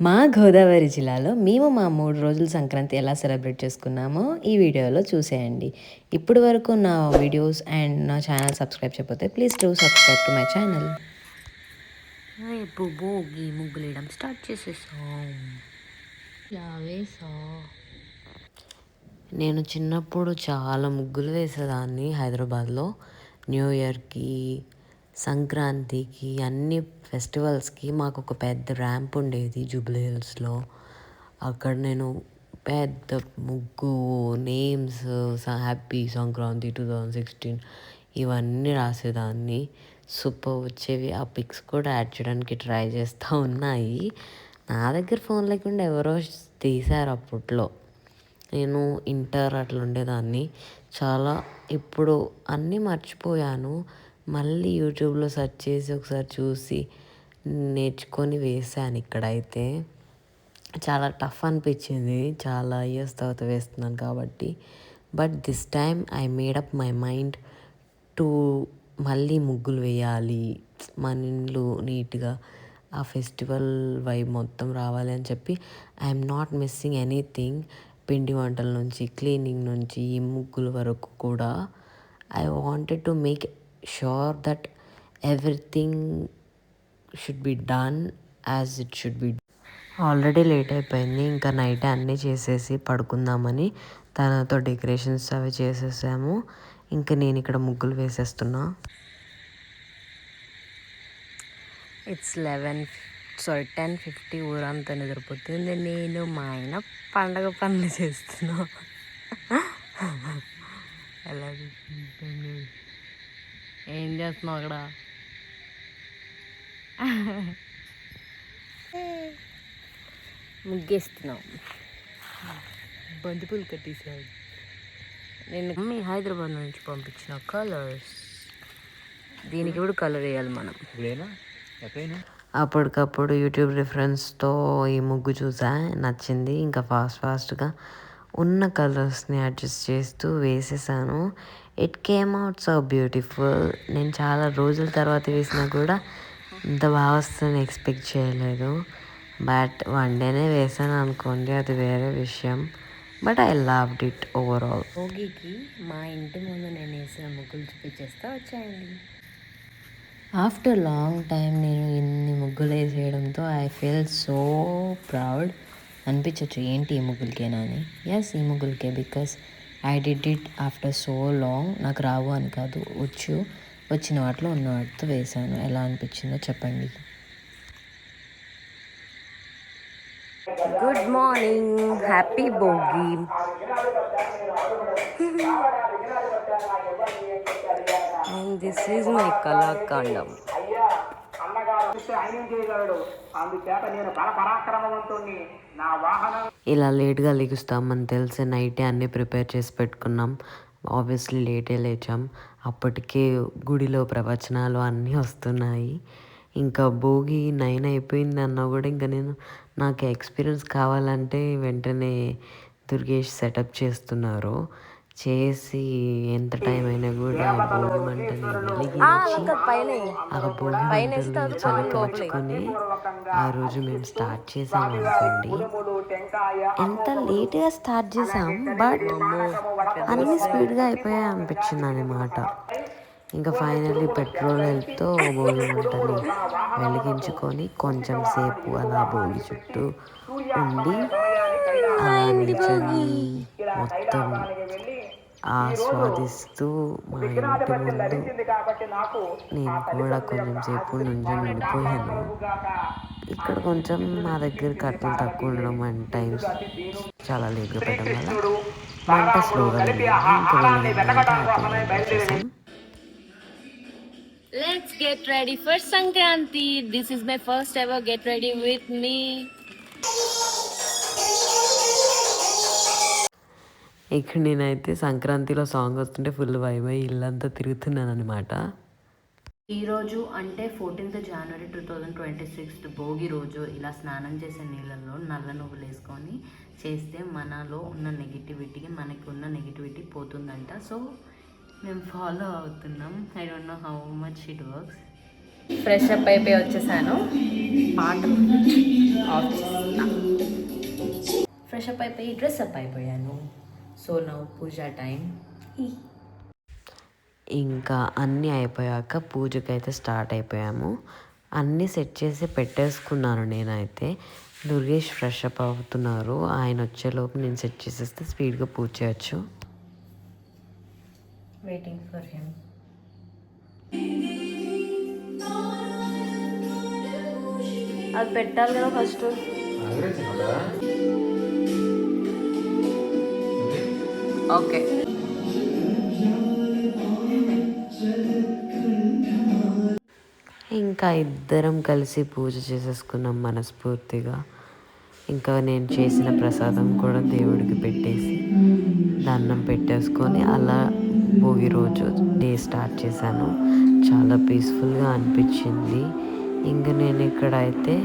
మా గోదావరి జిల్లాలో మేము మా 3 రోజుల సంక్రాంతి ఎలా సెలబ్రేట్ చేసుకున్నామో ఈ వీడియోలో చూసేయండి. ఇప్పటి వరకు నా వీడియోస్ అండ్ నా ఛానల్ సబ్స్క్రైబ్ చేయకపోతే please do subscribe to my channel. రేపు భోగి ముగ్గులు వేయడం స్టార్ట్ చేసేసాం. నేను చిన్నప్పుడు చాలా ముగ్గులు వేసేదాన్ని హైదరాబాద్లో. న్యూ ఇయర్కి, సంక్రాంతికి, అన్ని ఫెస్టివల్స్కి మాకు ఒక పెద్ద ర్యాంప్ ఉండేది జూబ్లీ హిల్స్లో. అక్కడ నేను పెద్ద ముగ్గు, నేమ్స్, హ్యాపీ సంక్రాంతి 2016 ఇవన్నీ రాసేదాన్ని. సూపర్ వచ్చేవి. ఆ పిక్స్ కూడా యాడ్ చేయడానికి ట్రై చేస్తూ ఉన్నాయి. నా దగ్గర ఫోన్ లేకుండా ఎవరో తీశారు అప్పట్లో. నేను ఇంటర్ అట్లా ఉండేదాన్ని. చాలా ఇప్పుడు అన్నీ మర్చిపోయాను. మళ్ళీ యూట్యూబ్లో సెర్చ్ చేసి ఒకసారి చూసి నేర్చుకొని వేసాను. ఇక్కడైతే చాలా టఫ్ అనిపించింది, చాలా ఇయర్స్ తర్వాత వేస్తున్నాను కాబట్టి. But this time I made up my mind to మళ్ళీ ముగ్గులు వేయాలి, మన ఇండ్లు నీట్గా ఆ ఫెస్టివల్ వైబ్ మొత్తం రావాలి అని చెప్పి ఐఎమ్ నాట్ మిస్సింగ్ ఎనీథింగ్. పిండి వంటల నుంచి, క్లీనింగ్ నుంచి, ఈ ముగ్గుల వరకు కూడా I wanted to make sure that everything should be done as it should be. Already late అయిపోయింది. ఇంకా నైట్ అన్నీ చేసేసి పడుకుందామని తనతో డెకరేషన్స్ అవి చేసేసాము. ఇంకా నేను ఇక్కడ ముగ్గులు వేసేస్తున్నా. ఇట్స్ 10:50 ఊరంతా నిద్రపోతుంది. నేను మా ఆయన పండగ పనులు చేస్తున్నా. ఎలా ఏం చేస్తున్నావు అక్కడ? ముగ్గేస్తున్నావు. బంతిపూలు కట్టేసాడు. నేను మమ్మీ హైదరాబాద్ నుంచి పంపించిన కలర్స్. దీనికి కూడా కలర్ వేయాలి మనం. అప్పటికప్పుడు యూట్యూబ్ రిఫరెన్స్తో ఈ ముగ్గు చూసా, నచ్చింది. ఇంకా ఫాస్ట్గా ఉన్న కలర్స్ని అడ్జస్ట్ చేస్తూ వేసేసాను. It came out so beautiful. నేను చాలా రోజుల తర్వాత వేసినా కూడా ఇంత బాగా వస్తుందని ఎక్స్పెక్ట్ చేయలేదు. బట్ వన్ డేనే వేసాను అనుకోండి, అది వేరే విషయం. But I loved it overall. భోగికి మా ఇంటి ముందు నేను వేసిన ముగ్గులు చూపించేస్తా వచ్చాయండి. ఆఫ్టర్ లాంగ్ టైం నేను ఇన్ని ముగ్గులు వేసేయడంతో ఐ ఫీల్ సో ప్రౌడ్. అనిపించచ్చు ఏంటి ఈ ముగ్గులకేనా అని. ఎస్, ఈ ముగ్గులకే. Because I did it after so long. నాకు రావు అని కాదు, వచ్చిన వాటిలో ఉన్న వాటితో వేసాను. ఎలా అనిపించిందో చెప్పండి. Good morning, happy Bhogi. And this is my కళాఖండం. ఇలా లేట్గా లెగుస్తామని తెలిసి నైటే అన్నీ ప్రిపేర్ చేసి పెట్టుకున్నాం. ఆబ్వియస్లీ లేటే లేచాం. అప్పటికే గుడిలో ప్రవచనాలు అన్నీ వస్తున్నాయి. ఇంకా భోగి 9 అయిపోయింది అన్నా కూడా ఇంకా నాకు ఎక్స్పీరియన్స్ కావాలంటే వెంటనే దుర్గేష్ సెటప్ చేస్తున్నారు. చేసి ఎంత టైం అయినా కూడా భోగి మంటని వెలిగించి ఆ భోగి మంటలు చలికాచుకొని ఆ రోజు మేము స్టార్ట్ చేసాం అనుకోండి. ఎంత లేట్గా స్టార్ట్ చేసాం, బట్ అన్ని స్పీడ్గా అయిపోయాయి అనిపించింది అన్నమాట. ఇంకా ఫైనల్లీ పెట్రోల్ హెల్ప్తో భోగి మంటని వెలిగించుకొని కొంచెం సేపు అలా భోగి చుట్టూ ఉండి అలా నిల్చొని మొత్తం ఆస్వాదిస్తూ మా ఇంటి ముందు నేను కూడా కొంచెం సేపు నుంచొని ఉండిపోయాను. ఇక్కడ కొంచెం మా దగ్గర కట్టెలు తక్కువ ఉండడం అండ్ టైమ్స్ చాలా లేట్గా పెట్టడం వల్ల మంట స్లోగా వెలిగింది. ఇంకా వెలిగిందంటే హ్యాపీగా చేసాం. Let's get ready for Sankranti. This is my first ever get ready with me. ఇక్కడ నేనైతే సంక్రాంతిలో సాంగ్ వస్తుంటే ఫుల్ వైబ్ అయ్యి ఇల్లంతా తిరుగుతున్నాను అనమాట. ఈరోజు అంటే 14th January 2026 భోగి రోజు ఇలా స్నానం చేసే నీళ్ళల్లో నల్ల నువ్వులు వేసుకొని చేస్తే మనలో ఉన్న నెగిటివిటీకి మనకి ఉన్న నెగిటివిటీ పోతుందంట. సో మేము ఫాలో అవుతున్నాం. I don't know how much it works. Fresh up అయిపోయి వచ్చేసాను. పాట ఆఫ్ చేసి అప్ అయిపోయి డ్రెస్ అప్ అయిపోయాను. సో నౌ పూజ టైం. ఇంకా అన్నీ అయిపోయాక పూజకైతే స్టార్ట్ అయిపోయాము. అన్నీ సెట్ చేసి పెట్టేసుకున్నాను నేనైతే. దుర్గేష్ ఫ్రెష్ అప్ అవుతున్నారు. ఆయన వచ్చేలోపు నేను సెట్ చేసేస్తే స్పీడ్గా పూజ చేయొచ్చు. Waiting for him. అది పెట్టాలి కదా ఫస్ట్. ఓకే. ఇంకా ఇద్దరం కలిసి పూజ చేసేసుకున్నాం మనస్ఫూర్తిగా. ఇంకా నేను చేసిన ప్రసాదం కూడా దేవుడికి పెట్టేసి దండం పెట్టేసుకొని అలా భోగి రోజు డే స్టార్ట్ చేశాను. చాలా పీస్ఫుల్గా అనిపించింది. ఇంకా నేను ఇక్కడైతే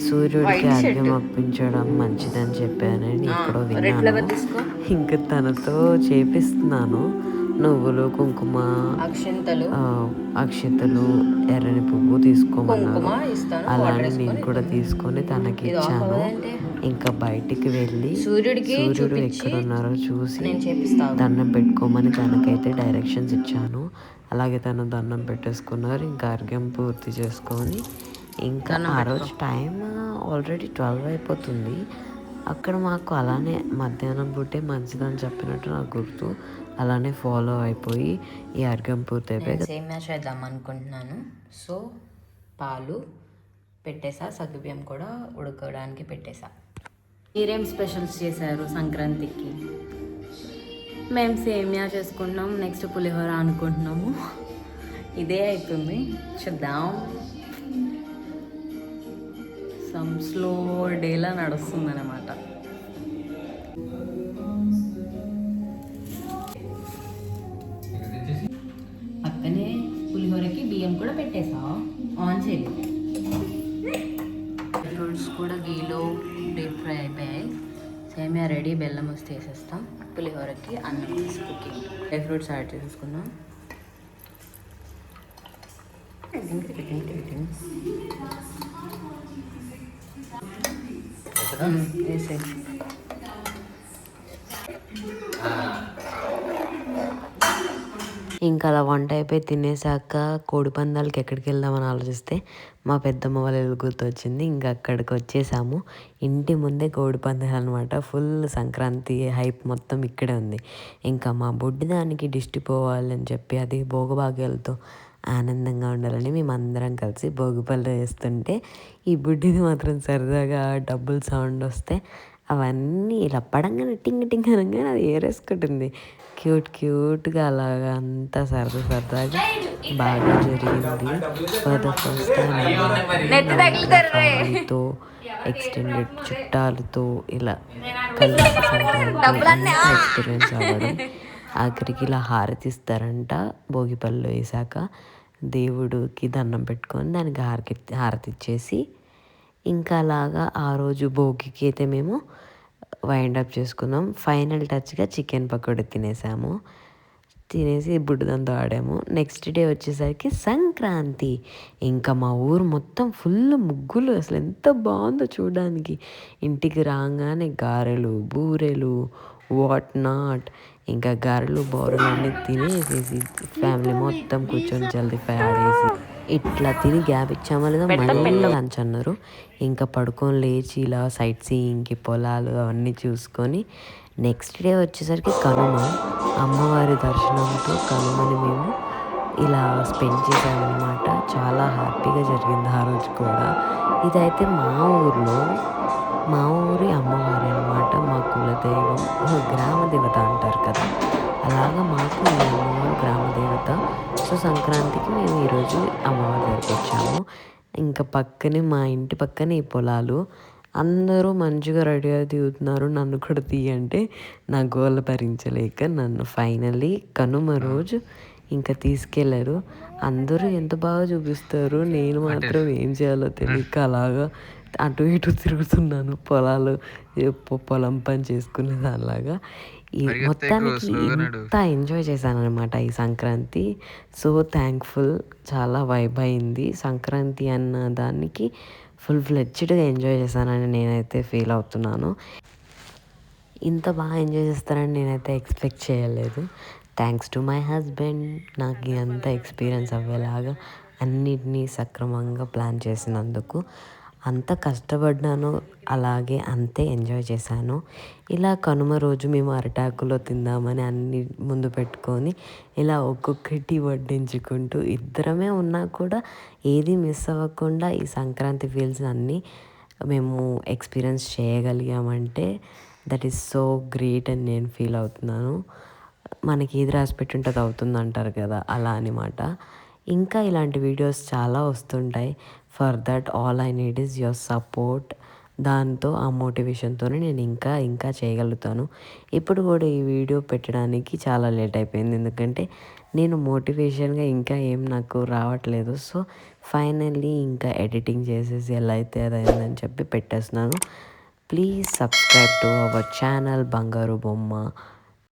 సూర్యుడికి అర్ఘ్యం అర్పించడం మంచిదని చెప్పానని ఎక్కడో విన్నాను. ఇంకా తనతో చేపిస్తున్నాను. నువ్వులు, కుంకుమ, అక్షింతలు, ఎర్రని పువ్వు తీసుకోమన్నారు. అలానే నేను కూడా తీసుకొని తనకి ఇచ్చాను. ఇంకా బయటికి వెళ్ళి సూర్యుడు ఎక్కడున్నారో చూసి దండం పెట్టుకోమని తనకైతే డైరెక్షన్స్ ఇచ్చాను. అలాగే తను దండం పెట్టేసుకున్నారు. ఇంకా అర్ఘ్యం పూర్తి చేసుకొని ఇంకా ఆ రోజు టైం ఆల్రెడీ 12 అయిపోతుంది. అక్కడ మాకు అలానే మధ్యాహ్నం పూటే మంచిదని చెప్పినట్టు నాకు గుర్తు. అలానే ఫాలో అయిపోయి ఈ అర్ఘ్యం పూర్తి అయిపోయి సేమియా చేద్దాం అనుకుంటున్నాను. సో పాలు పెట్టేసా, సగ్గుబియ్యం కూడా ఉడకడానికి పెట్టేసా. మీరేం స్పెషల్స్ చేశారు సంక్రాంతికి? మేము సేమియా చేసుకుంటున్నాం, నెక్స్ట్ పులిహోర అనుకుంటున్నాము. ఇదే అవుతుంది, చూద్దాం. సమ్ స్లో డేలా నడుస్తుంది అన్నమాట. పక్కనే పులిహోరకి బియ్యం కూడా పెట్టేసా, ఆన్ చేయాలి. ఫ్రూట్స్ కూడా గీలో డీప్ ఫ్రై అయిపోయాయి. సేమియా రెడీ, బెల్లం వస్తే వేసేస్తాం. పులిహోరకి అన్నం వేసి కుకింగ్. డ్రై ఫ్రూట్స్ యాడ్ చేసుకుందాం. వేసే ఇంకా అలా వంట అయిపోయి తినేసాక కోడి పందాలకి ఎక్కడికి వెళ్దామని ఆలోచిస్తే మా పెద్దమ్మ వాళ్ళ ఇల్లు గుర్తొచ్చింది. ఇంకా అక్కడికి వచ్చేసాము. ఇంటి ముందే కోడి పందాలు అనమాట. ఫుల్ సంక్రాంతి హైప్ మొత్తం ఇక్కడే ఉంది. ఇంకా మా బొడ్డి దానికి దిష్టి పోవాలని చెప్పి అది భోగభాగ్యాలతో ఆనందంగా ఉండాలని మేమందరం కలిసి భోగిపళ్ళు వేస్తుంటే ఈ బుడ్డిది మాత్రం సరదాగా డబ్బులు సౌండ్ వస్తే అవన్నీ ఇలా పడంగానే టింగ్ టింగ్ అనగానే అది ఏరేసుకుంటుంది. క్యూట్గా అలాగా అంతా సరదాగా బాగా జరిగింది. ఫర్ ద ఫస్ట్ టైం ఫ్యామిలీతో, ఎక్స్టెండెడ్ చుట్టాలతో ఇలా కలిసి సంక్రాంతి ఎక్స్పీరియన్స్ అవ్వడం. ఆఖరికి ఇలా హారతి ఇస్తారంట భోగిపళ్ళు వేసాక. దేవుడికి దండం పెట్టుకొని దానికి హారతి ఇచ్చేసి ఇంకా అలాగా ఆ రోజు భోగికి అయితే మేము వైండ్ అప్ చేసుకున్నాం. ఫైనల్ టచ్గా చికెన్ పకోడీ తినేసాము. తినేసి బుడ్డదంతో ఆడాము. నెక్స్ట్ డే వచ్చేసరికి సంక్రాంతి. ఇంకా మా ఊరు మొత్తం ఫుల్ ముగ్గులు, అసలు ఎంత బాగుందో చూడడానికి. ఇంటికి రాగానే గారెలు, బూరెలు, వాట్ నాట్, ఇంకా గారెలు బోరెలు అన్నీ తినేసేసి ఫ్యామిలీ మొత్తం కూర్చొని జల్దీ ఫ్రై ఆడేసి ఇట్లా తిని గ్యాప్ ఇచ్చామో లేదా మళ్ళీ లంచ్ అన్నారు. ఇంకా పడుకొని లేచి ఇలా సైట్ సీయింగ్కి పొలాలు అవన్నీ చూసుకొని నెక్స్ట్ డే వచ్చేసరికి కనుమ. అమ్మవారి దర్శనంతో కనుమని మేము ఇలా స్పెండ్ చేసామన్నమాట. చాలా హ్యాపీగా జరిగింది ఆ రోజు కూడా. ఇదైతే మా ఊరి అమ్మవారి అనమాట. మా కులదైవం, గ్రామ దేవత అంటారు కదా, అలాగా మాకు ఈ అమ్మవారు గ్రామదేవత. సో సంక్రాంతికి మేము ఈరోజు అమ్మవారి దగ్గరికి వచ్చాము. ఇంకా పక్కనే మా ఇంటి పక్కనే ఈ పొలాలు. అందరూ మంచిగా రెడీగా దిగుతున్నారు. నన్ను కూడా తీయంటే నా గోల భరించలేక నన్ను ఫైనల్లీ కనుమ రోజు ఇంకా తీసుకెళ్లారు. అందరూ ఎంత బాగా చూపిస్తారు, నేను మాత్రం ఏం చేయాలో తెలియక అలాగా అటు ఇటు తిరుగుతున్నాను. పొలం పని చేసుకునే దానిలాగా. ఈ మొత్తానికి ఇంత ఎంజాయ్ చేశాను అనమాట ఈ సంక్రాంతి. సో థ్యాంక్ఫుల్, చాలా వైబ్ అయింది. సంక్రాంతి అన్న దానికి ఫుల్ ఫ్లెడ్జ్డ్గా ఎంజాయ్ చేశానని నేనైతే ఫీల్ అవుతున్నాను. ఇంత బాగా ఎంజాయ్ చేస్తారని నేనైతే ఎక్స్పెక్ట్ చేయలేదు. థ్యాంక్స్ టు మై హస్బెండ్ నాకు ఇదంతా ఎక్స్పీరియన్స్ అవ్వేలాగా అన్నిటినీ సక్రమంగా ప్లాన్ చేసినందుకు. అంత కష్టపడ్డాను, అలాగే అంతే ఎంజాయ్ చేశాను. ఇలా కనుమ రోజు మేము అరిటాకులో తిందామని అన్ని ముందు పెట్టుకొని ఇలా ఒక్కొక్కటి వడ్డించుకుంటూ ఇద్దరమే ఉన్నా కూడా ఏది మిస్ అవ్వకుండా ఈ సంక్రాంతి ఫీల్స్ అన్నీ మేము ఎక్స్పీరియన్స్ చేయగలిగామంటే దట్ ఈస్ సో గ్రేట్ అని నేను ఫీల్ అవుతున్నాను. మనకి ఏది రాసి పెట్టుంటే అది అవుతుంది అంటారు కదా, అలా అనమాట. ఇంకా ఇలాంటి వీడియోస్ చాలా వస్తుంటాయి. For that all I need is your support. దాంతో ఆ మోటివేషన్తోనే నేను ఇంకా చేయగలుగుతాను. ఇప్పుడు కూడా ఈ వీడియో పెట్టడానికి చాలా లేట్ అయిపోయింది, ఎందుకంటే నేను మోటివేషన్గా ఇంకా ఏం నాకు రావట్లేదు. సో ఫైనల్లీ ఇంకా ఎడిటింగ్ చేసేసి ఎలా అయితే అదైందని చెప్పి పెట్టేస్తున్నాను. Please subscribe to our channel బంగారు బొమ్మ.